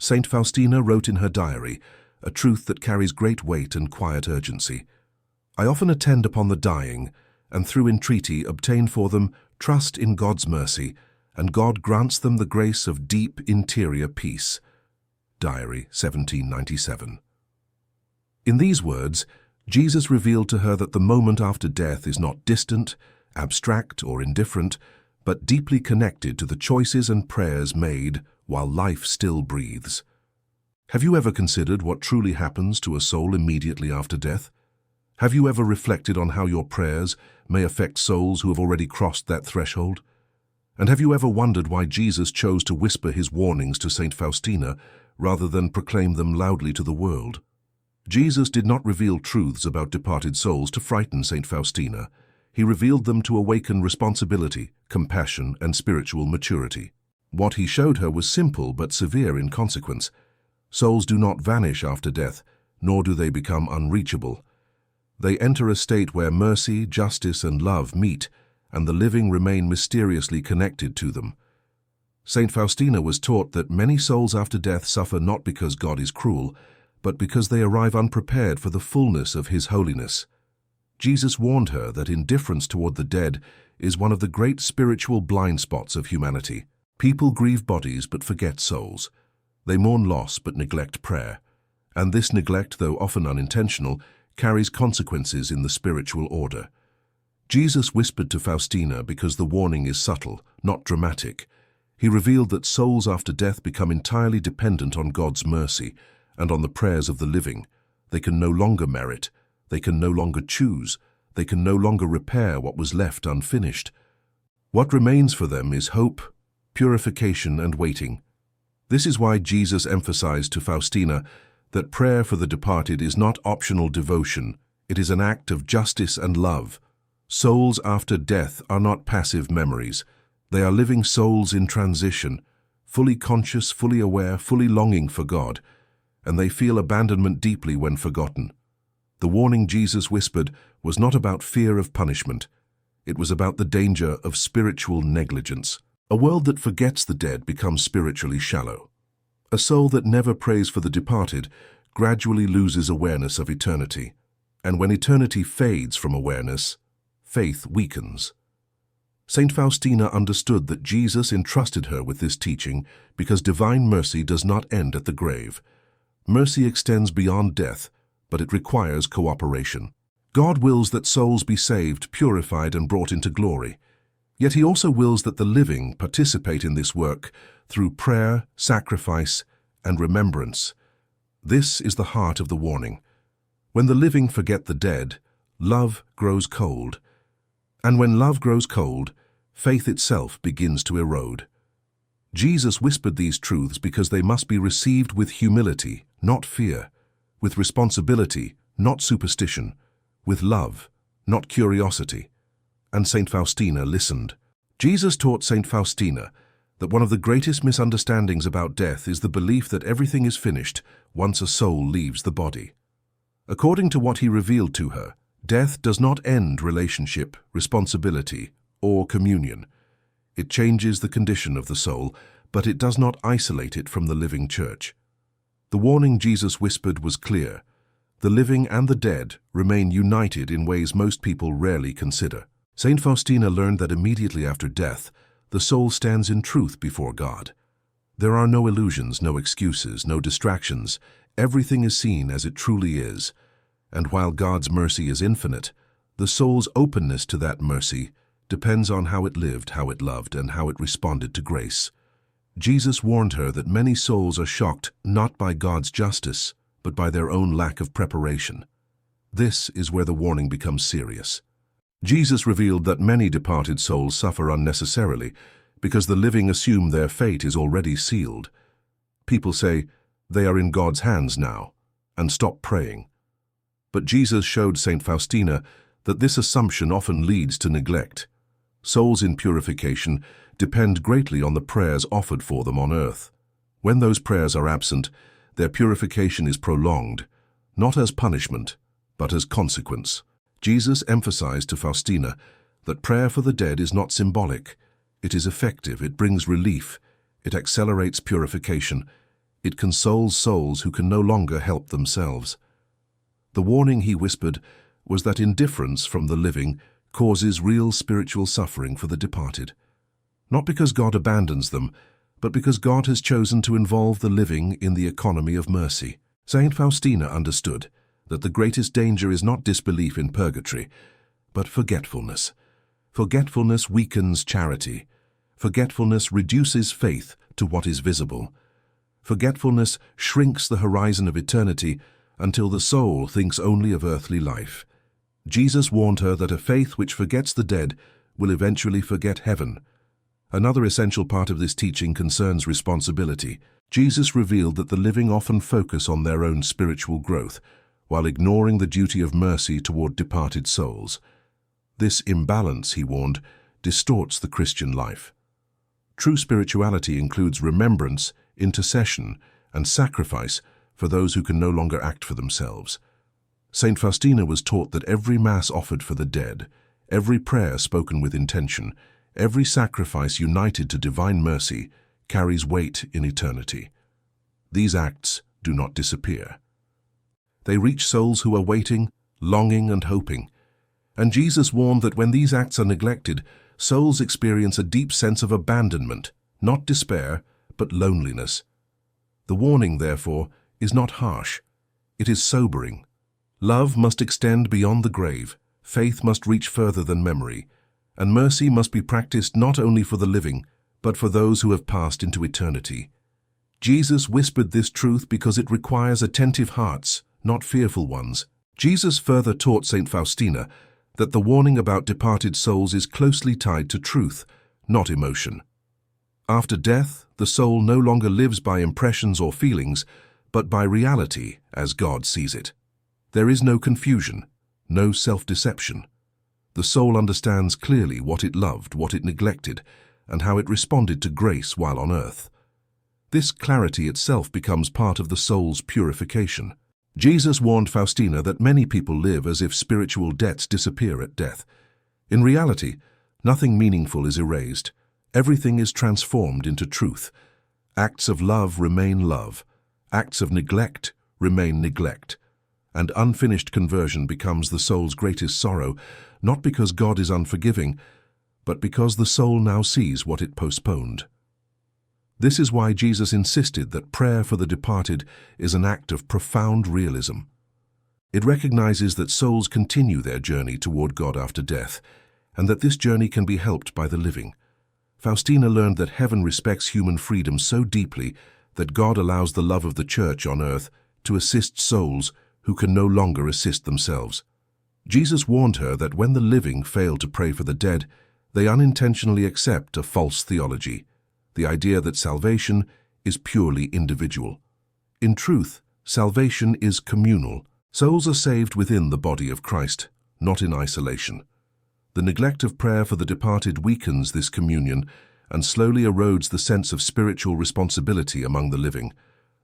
Saint Faustina wrote in her diary, a truth that carries great weight and quiet urgency. I often attend upon the dying, and through entreaty obtain for them trust in God's mercy, and God grants them the grace of deep interior peace. Diary, 1797. In these words, Jesus revealed to her that the moment after death is not distant, abstract, or indifferent, but deeply connected to the choices and prayers made while life still breathes. Have you ever considered what truly happens to a soul immediately after death? Have you ever reflected on how your prayers may affect souls who have already crossed that threshold? And have you ever wondered why Jesus chose to whisper his warnings to Saint Faustina rather than proclaim them loudly to the world? Jesus did not reveal truths about departed souls to frighten Saint Faustina. He revealed them to awaken responsibility, compassion, and spiritual maturity. What he showed her was simple but severe in consequence. Souls do not vanish after death, nor do they become unreachable. They enter a state where mercy, justice, and love meet, and the living remain mysteriously connected to them. Saint Faustina was taught that many souls after death suffer not because God is cruel, but because they arrive unprepared for the fullness of His holiness. Jesus warned her that indifference toward the dead is one of the great spiritual blind spots of humanity. People grieve bodies but forget souls. They mourn loss but neglect prayer. And this neglect, though often unintentional, carries consequences in the spiritual order. Jesus whispered to Faustina because the warning is subtle, not dramatic. He revealed that souls after death become entirely dependent on God's mercy and on the prayers of the living. They can no longer merit. They can no longer choose. They can no longer repair what was left unfinished. What remains for them is hope, purification, and waiting. This is why Jesus emphasized to Faustina that prayer for the departed is not optional devotion. It is an act of justice and love. Souls after death are not passive memories. They are living souls in transition, fully conscious, fully aware, fully longing for God, and they feel abandonment deeply when forgotten. The warning Jesus whispered was not about fear of punishment. It was about the danger of spiritual negligence. A world that forgets the dead becomes spiritually shallow. A soul that never prays for the departed gradually loses awareness of eternity. And when eternity fades from awareness, faith weakens. Saint Faustina understood that Jesus entrusted her with this teaching because divine mercy does not end at the grave. Mercy extends beyond death, but it requires cooperation. God wills that souls be saved, purified, and brought into glory. Yet He also wills that the living participate in this work through prayer, sacrifice, and remembrance. This is the heart of the warning. When the living forget the dead, love grows cold. And when love grows cold, faith itself begins to erode. Jesus whispered these truths because they must be received with humility, not fear, with responsibility, not superstition, with love, not curiosity. And Saint Faustina listened. Jesus taught Saint Faustina that one of the greatest misunderstandings about death is the belief that everything is finished once a soul leaves the body. According to what he revealed to her, death does not end relationship, responsibility, or communion. It changes the condition of the soul, but it does not isolate it from the living church. The warning Jesus whispered was clear. The living and the dead remain united in ways most people rarely consider. Saint Faustina learned that immediately after death, the soul stands in truth before God. There are no illusions, no excuses, no distractions. Everything is seen as it truly is. And while God's mercy is infinite, the soul's openness to that mercy depends on how it lived, how it loved, and how it responded to grace. Jesus warned her that many souls are shocked not by God's justice, but by their own lack of preparation. This is where the warning becomes serious. Jesus revealed that many departed souls suffer unnecessarily because the living assume their fate is already sealed. People say, they are in God's hands now, and stop praying. But Jesus showed Saint Faustina that this assumption often leads to neglect. Souls in purification depend greatly on the prayers offered for them on earth. When those prayers are absent, their purification is prolonged, not as punishment, but as consequence. Jesus emphasized to Faustina that prayer for the dead is not symbolic. It is effective, it brings relief, it accelerates purification, It consoles souls who can no longer help themselves. The warning he whispered was that indifference from the living causes real spiritual suffering for the departed. Not because God abandons them, but because God has chosen to involve the living in the economy of mercy. Saint Faustina understood that the greatest danger is not disbelief in purgatory, but forgetfulness. Forgetfulness weakens charity. Forgetfulness reduces faith to what is visible. Forgetfulness shrinks the horizon of eternity until the soul thinks only of earthly life. Jesus warned her that a faith which forgets the dead will eventually forget heaven. Another essential part of this teaching concerns responsibility. Jesus revealed that the living often focus on their own spiritual growth, while ignoring the duty of mercy toward departed souls. This imbalance, he warned, distorts the Christian life. True spirituality includes remembrance, intercession, and sacrifice for those who can no longer act for themselves. Saint Faustina was taught that every Mass offered for the dead, every prayer spoken with intention, every sacrifice united to divine mercy carries weight in eternity. These acts do not disappear. They reach souls who are waiting, longing, and hoping. And Jesus warned that when these acts are neglected, souls experience a deep sense of abandonment, not despair, but loneliness. The warning, therefore, is not harsh. It is sobering. Love must extend beyond the grave, faith must reach further than memory, and mercy must be practiced not only for the living, but for those who have passed into eternity. Jesus whispered this truth because it requires attentive hearts, not fearful ones. Jesus further taught Saint Faustina that the warning about departed souls is closely tied to truth, not emotion. After death, the soul no longer lives by impressions or feelings, but by reality as God sees it. There is no confusion, no self-deception. The soul understands clearly what it loved, what it neglected, and how it responded to grace while on earth. This clarity itself becomes part of the soul's purification. Jesus warned Faustina that many people live as if spiritual debts disappear at death. In reality, nothing meaningful is erased. Everything is transformed into truth. Acts of love remain love. Acts of neglect remain neglect. And unfinished conversion becomes the soul's greatest sorrow, not because God is unforgiving, but because the soul now sees what it postponed. This is why Jesus insisted that prayer for the departed is an act of profound realism. It recognizes that souls continue their journey toward God after death, and that this journey can be helped by the living. Faustina learned that heaven respects human freedom so deeply that God allows the love of the Church on earth to assist souls who can no longer assist themselves. Jesus warned her that when the living fail to pray for the dead, they unintentionally accept a false theology, the idea that salvation is purely individual. In truth, salvation is communal. Souls are saved within the body of Christ, not in isolation. The neglect of prayer for the departed weakens this communion and slowly erodes the sense of spiritual responsibility among the living.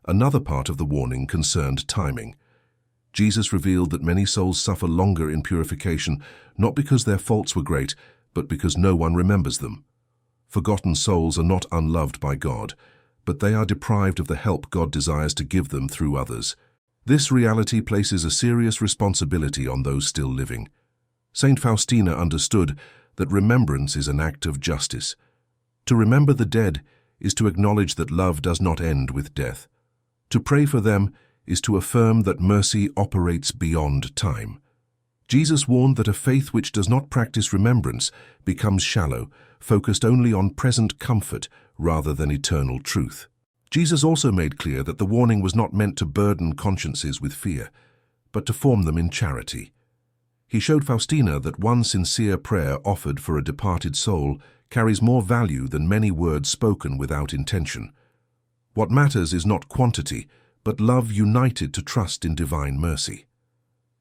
Another part of the warning concerned timing. Jesus revealed that many souls suffer longer in purification, not because their faults were great, but because no one remembers them. Forgotten souls are not unloved by God, but they are deprived of the help God desires to give them through others. This reality places a serious responsibility on those still living. Saint Faustina understood that remembrance is an act of justice. To remember the dead is to acknowledge that love does not end with death. To pray for them is to affirm that mercy operates beyond time. Jesus warned that a faith which does not practice remembrance becomes shallow, focused only on present comfort rather than eternal truth. Jesus also made clear that the warning was not meant to burden consciences with fear, but to form them in charity. He showed Faustina that one sincere prayer offered for a departed soul carries more value than many words spoken without intention. What matters is not quantity, but love united to trust in divine mercy.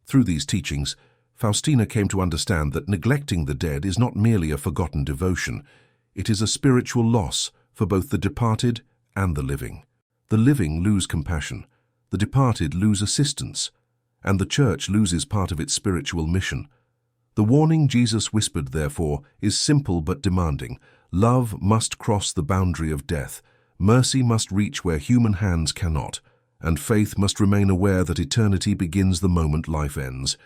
Through these teachings, Faustina came to understand that neglecting the dead is not merely a forgotten devotion, it is a spiritual loss for both the departed and the living. The living lose compassion, the departed lose assistance, and the Church loses part of its spiritual mission. The warning Jesus whispered, therefore, is simple but demanding. Love must cross the boundary of death. Mercy must reach where human hands cannot, and faith must remain aware that eternity begins the moment life ends.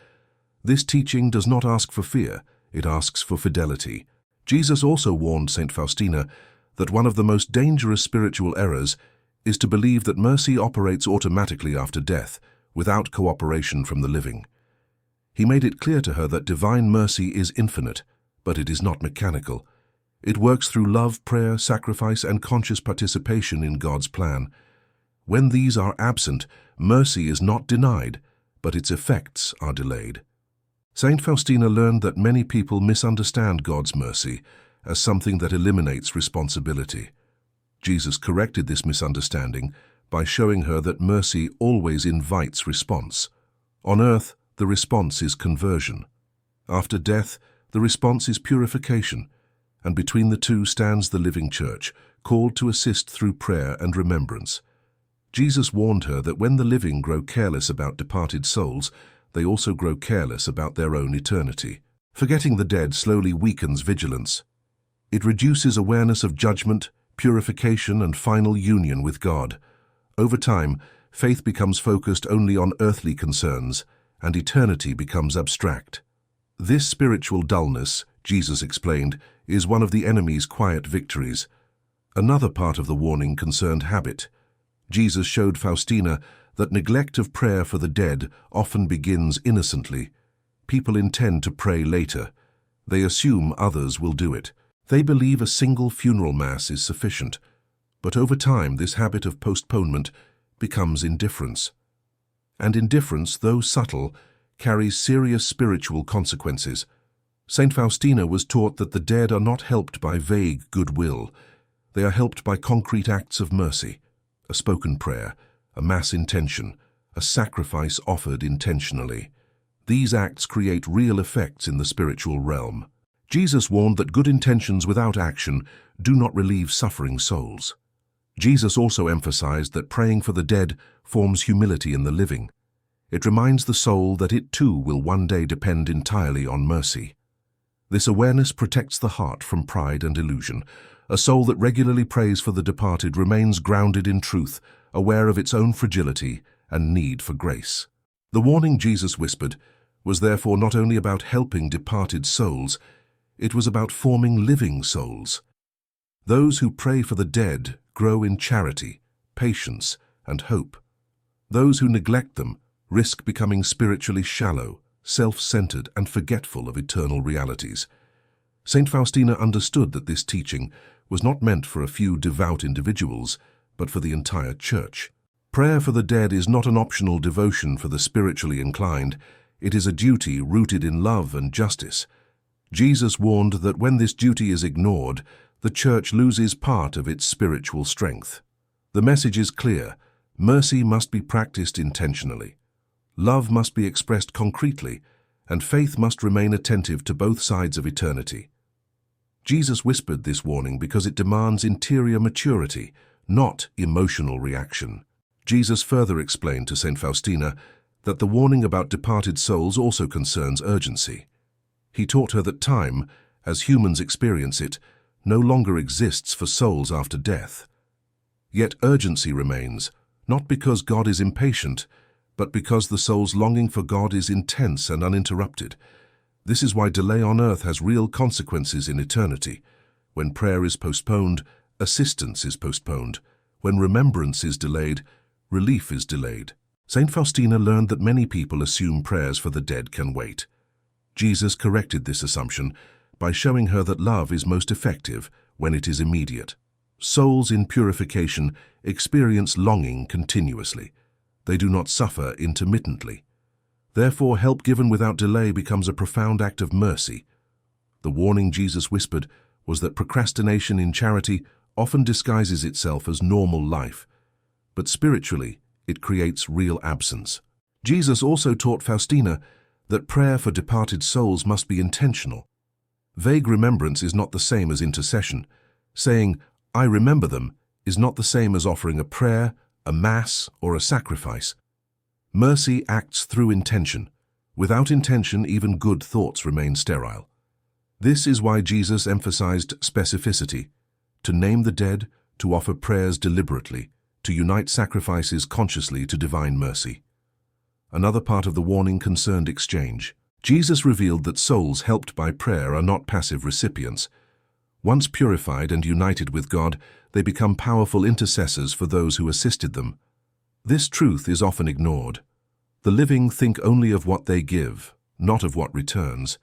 This teaching does not ask for fear, it asks for fidelity. Jesus also warned Saint Faustina that one of the most dangerous spiritual errors is to believe that mercy operates automatically after death, without cooperation from the living. He made it clear to her that divine mercy is infinite, but it is not mechanical. It works through love, prayer, sacrifice, and conscious participation in God's plan. When these are absent, mercy is not denied, but its effects are delayed. Saint Faustina learned that many people misunderstand God's mercy as something that eliminates responsibility. Jesus corrected this misunderstanding by showing her that mercy always invites response. On earth, the response is conversion. After death, the response is purification, and between the two stands the living church, called to assist through prayer and remembrance. Jesus warned her that when the living grow careless about departed souls, they also grow careless about their own eternity. Forgetting the dead slowly weakens vigilance. It reduces awareness of judgment, purification, and final union with God. Over time, faith becomes focused only on earthly concerns, and eternity becomes abstract. This spiritual dullness, Jesus explained, is one of the enemy's quiet victories. Another part of the warning concerned habit. Jesus showed Faustina that neglect of prayer for the dead often begins innocently. People intend to pray later. They assume others will do it. They believe a single funeral mass is sufficient. But over time, this habit of postponement becomes indifference. And indifference, though subtle, carries serious spiritual consequences. Saint Faustina was taught that the dead are not helped by vague goodwill. They are helped by concrete acts of mercy, a spoken prayer, a mass intention, a sacrifice offered intentionally. These acts create real effects in the spiritual realm. Jesus warned that good intentions without action do not relieve suffering souls. Jesus also emphasized that praying for the dead forms humility in the living. It reminds the soul that it too will one day depend entirely on mercy. This awareness protects the heart from pride and illusion. A soul that regularly prays for the departed remains grounded in truth, aware of its own fragility and need for grace. The warning Jesus whispered was therefore not only about helping departed souls, it was about forming living souls. Those who pray for the dead grow in charity, patience, and hope. Those who neglect them risk becoming spiritually shallow, self-centered, and forgetful of eternal realities. Saint Faustina understood that this teaching was not meant for a few devout individuals, but for the entire Church. Prayer for the dead is not an optional devotion for the spiritually inclined. It is a duty rooted in love and justice. Jesus warned that when this duty is ignored, the Church loses part of its spiritual strength. The message is clear. Mercy must be practiced intentionally. Love must be expressed concretely, and faith must remain attentive to both sides of eternity. Jesus whispered this warning because it demands interior maturity, not emotional reaction. Jesus further explained to Saint Faustina that the warning about departed souls also concerns urgency. He taught her that time, as humans experience it, no longer exists for souls after death. Yet urgency remains, not because God is impatient, but because the soul's longing for God is intense and uninterrupted. This is why delay on earth has real consequences in eternity. When prayer is postponed, assistance is postponed. When remembrance is delayed, relief is delayed. Saint Faustina learned that many people assume prayers for the dead can wait. Jesus corrected this assumption by showing her that love is most effective when it is immediate. Souls in purification experience longing continuously. They do not suffer intermittently. Therefore, help given without delay becomes a profound act of mercy. The warning Jesus whispered was that procrastination in charity often disguises itself as normal life, but spiritually, it creates real absence. Jesus also taught Faustina that prayer for departed souls must be intentional. Vague remembrance is not the same as intercession. Saying, "I remember them," is not the same as offering a prayer, a mass, or a sacrifice. Mercy acts through intention. Without intention, even good thoughts remain sterile. This is why Jesus emphasized specificity, to name the dead, to offer prayers deliberately, to unite sacrifices consciously to divine mercy. Another part of the warning concerned exchange. Jesus revealed that souls helped by prayer are not passive recipients. Once purified and united with God, they become powerful intercessors for those who assisted them. This truth is often ignored. The living think only of what they give, not of what returns.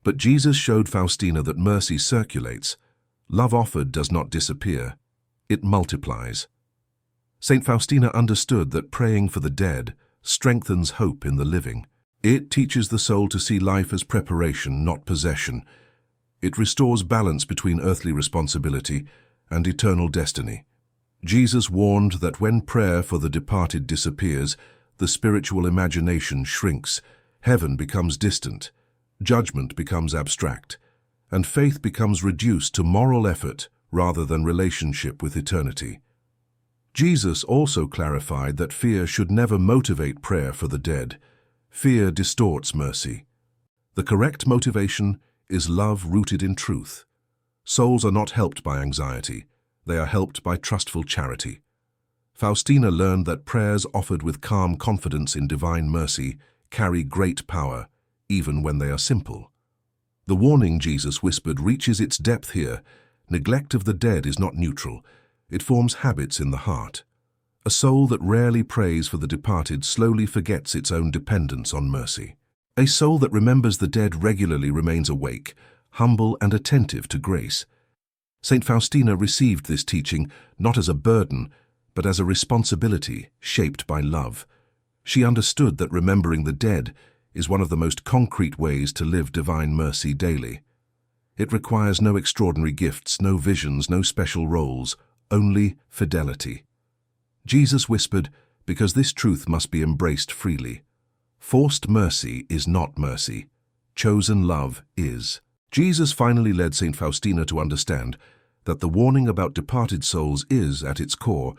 But Jesus showed Faustina that mercy circulates. Love offered does not disappear. It multiplies. Saint Faustina understood that praying for the dead strengthens hope in the living. It teaches the soul to see life as preparation, not possession. It restores balance between earthly responsibility and eternal destiny. Jesus warned that when prayer for the departed disappears, the spiritual imagination shrinks, heaven becomes distant, judgment becomes abstract, and faith becomes reduced to moral effort rather than relationship with eternity. Jesus also clarified that fear should never motivate prayer for the dead. Fear distorts mercy. The correct motivation is love rooted in truth. Souls are not helped by anxiety. They are helped by trustful charity. Faustina learned that prayers offered with calm confidence in divine mercy carry great power, even when they are simple. The warning Jesus whispered reaches its depth here. Neglect of the dead is not neutral. It forms habits in the heart. A soul that rarely prays for the departed slowly forgets its own dependence on mercy. A soul that remembers the dead regularly remains awake, humble and attentive to grace. Saint Faustina received this teaching not as a burden, but as a responsibility shaped by love. She understood that remembering the dead is one of the most concrete ways to live divine mercy daily. It requires no extraordinary gifts, no visions, no special roles, only fidelity. Jesus whispered, because this truth must be embraced freely. Forced mercy is not mercy. Chosen love is. Jesus finally led Saint Faustina to understand that the warning about departed souls is, at its core,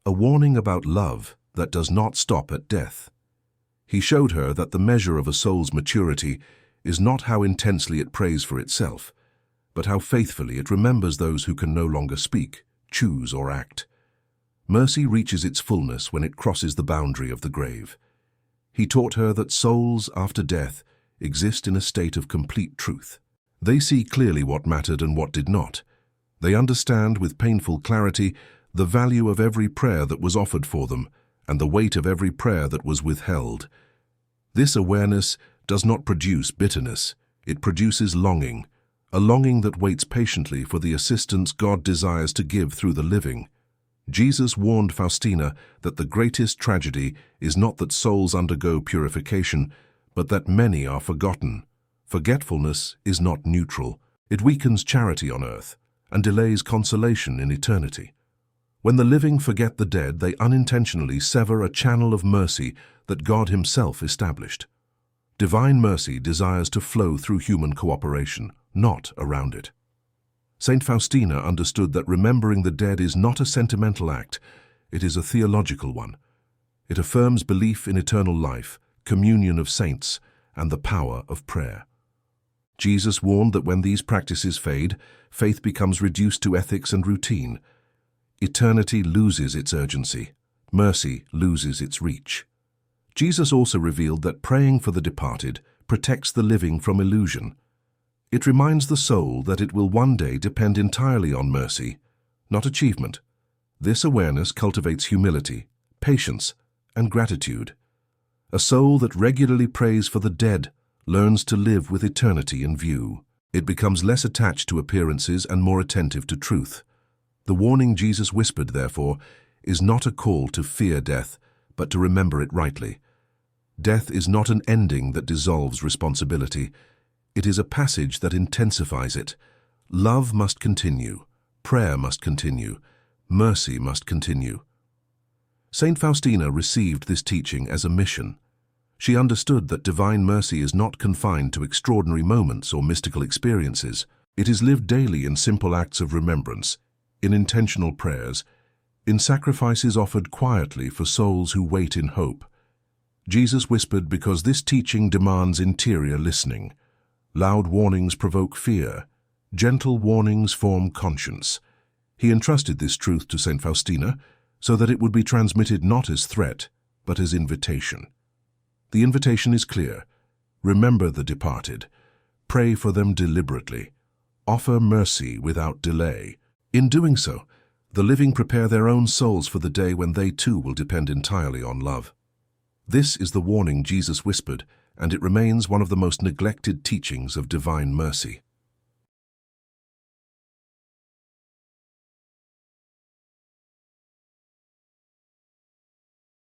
a warning about love that does not stop at death. He showed her that the measure of a soul's maturity is not how intensely it prays for itself, but how faithfully it remembers those who can no longer speak, choose, or act. Mercy reaches its fullness when it crosses the boundary of the grave. He taught her that souls, after death, exist in a state of complete truth. They see clearly what mattered and what did not. They understand with painful clarity the value of every prayer that was offered for them and the weight of every prayer that was withheld. This awareness does not produce bitterness. It produces longing, a longing that waits patiently for the assistance God desires to give through the living. Jesus warned Faustina that the greatest tragedy is not that souls undergo purification, but that many are forgotten. Forgetfulness is not neutral. It weakens charity on earth and delays consolation in eternity. When the living forget the dead, they unintentionally sever a channel of mercy that God Himself established. Divine mercy desires to flow through human cooperation, not around it. Saint Faustina understood that remembering the dead is not a sentimental act, it is a theological one. It affirms belief in eternal life, communion of saints, and the power of prayer. Jesus warned that when these practices fade, faith becomes reduced to ethics and routine. Eternity loses its urgency. Mercy loses its reach. Jesus also revealed that praying for the departed protects the living from illusion. It reminds the soul that it will one day depend entirely on mercy, not achievement. This awareness cultivates humility, patience, and gratitude. A soul that regularly prays for the dead learns to live with eternity in view. It becomes less attached to appearances and more attentive to truth. The warning Jesus whispered, therefore, is not a call to fear death, but to remember it rightly. Death is not an ending that dissolves responsibility. It is a passage that intensifies it. Love must continue. Prayer must continue. Mercy must continue. Saint Faustina received this teaching as a mission. She understood that divine mercy is not confined to extraordinary moments or mystical experiences. It is lived daily in simple acts of remembrance, in intentional prayers, in sacrifices offered quietly for souls who wait in hope. Jesus whispered because this teaching demands interior listening. Loud warnings provoke fear. Gentle warnings form conscience. He entrusted this truth to Saint Faustina so that it would be transmitted not as threat, but as invitation. The invitation is clear. Remember the departed. Pray for them deliberately. Offer mercy without delay. In doing so, the living prepare their own souls for the day when they too will depend entirely on love. This is the warning Jesus whispered, and it remains one of the most neglected teachings of divine mercy.